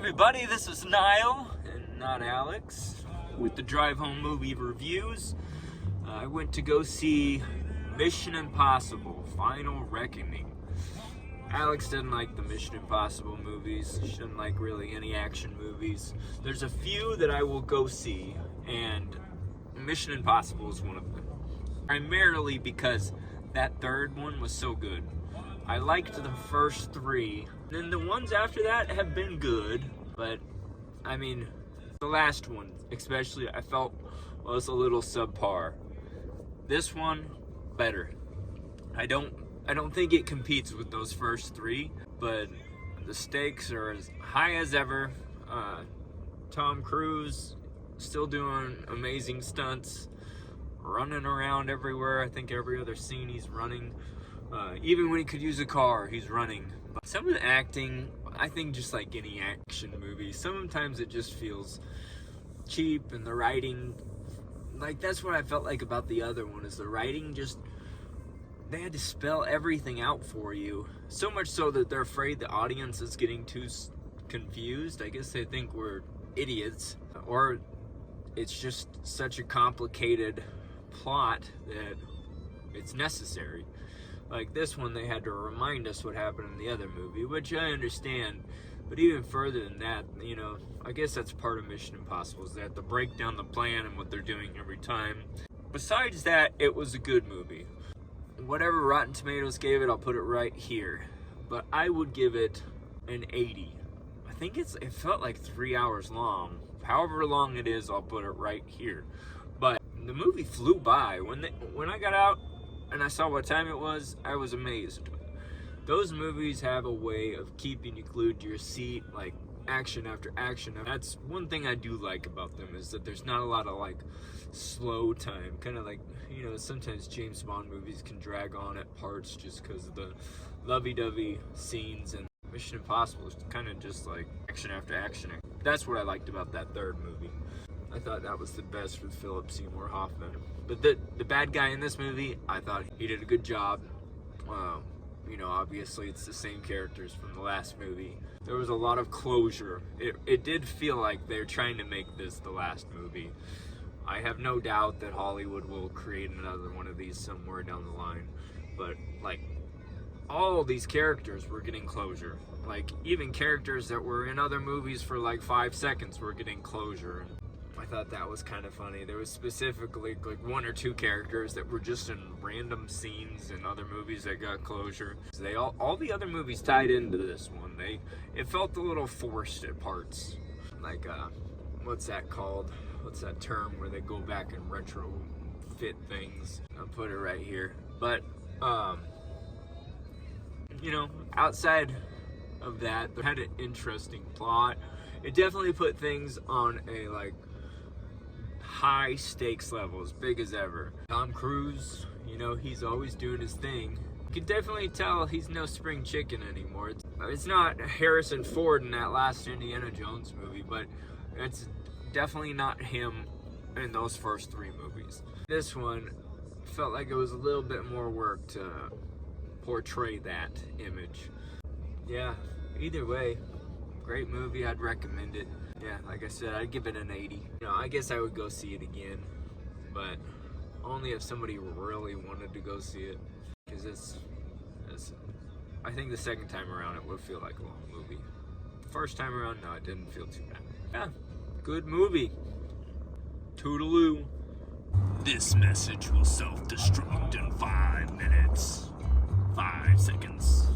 everybody, this is Niall, and not Alex, with the Drive Home Movie Reviews. I went to go see Mission Impossible: Final Reckoning. Alex doesn't like the Mission Impossible movies. She doesn't like really any action movies. There's a few that I will go see, and Mission Impossible is one of them. Primarily because that third one was so good. I liked the first three. Then the ones after that have been good, but I mean, the last one especially I felt was a little subpar. This one, better. I don't think it competes with those first three, but the stakes are as high as ever. Tom Cruise still doing amazing stunts, running around everywhere. I think every other scene he's running. Even when he could use a car, he's running. But some of the acting, I think just like any action movie, sometimes it just feels cheap, and the writing, like that's what I felt like about the other one, is the writing just, they had to spell everything out for you. So much so that they're afraid the audience is getting too confused. I guess they think we're idiots, or it's just such a complicated plot that it's necessary. Like this one, they had to remind us what happened in the other movie, which I understand. But even further than that, you know, I guess that's part of Mission Impossible, is they have to break down the plan and what they're doing every time. Besides that, it was a good movie. Whatever Rotten Tomatoes gave it, I'll put it right here. But I would give it an 80. I think it felt like 3 hours long. However long it is, I'll put it right here. But the movie flew by. When I got out and I saw what time it was, I was amazed. Those movies have a way of keeping you glued to your seat, like action after action. That's one thing I do like about them, is that there's not a lot of like slow time. Kind of like, you know, sometimes James Bond movies can drag on at parts just because of the lovey-dovey scenes, and Mission Impossible is kind of just like action after action. That's what I liked about that third movie. I thought that was the best with Philip Seymour Hoffman. But the bad guy in this movie, I thought he did a good job. You know, obviously it's the same characters from the last movie. There was a lot of closure. It did feel like they're trying to make this the last movie. I have no doubt that Hollywood will create another one of these somewhere down the line. But like, all these characters were getting closure. Like, even characters that were in other movies for like 5 seconds were getting closure. I thought that was kind of funny. There was specifically like 1 or 2 characters that were just in random scenes in other movies that got closure. They all the other movies tied into this one. It felt a little forced at parts. Like what's that called? What's that term where they go back and retrofit things? I'll put it right here. But you know, outside of that, they had an interesting plot. It definitely put things on a like high stakes level, as big as ever. Tom Cruise, you know, he's always doing his thing. You can definitely tell he's no spring chicken anymore. It's not Harrison Ford in that last Indiana Jones movie, but it's definitely not him in those first 3 movies. This one felt like it was a little bit more work to portray that image. Yeah, either way, great movie. I'd recommend it. Yeah, like I said, I'd give it an 80. You know, I guess I would go see it again, but only if somebody really wanted to go see it, because it's I think the second time around it would feel like a long movie. The first time around, no, it didn't feel too bad. Yeah, good movie. Toodaloo. This message will self-destruct in 5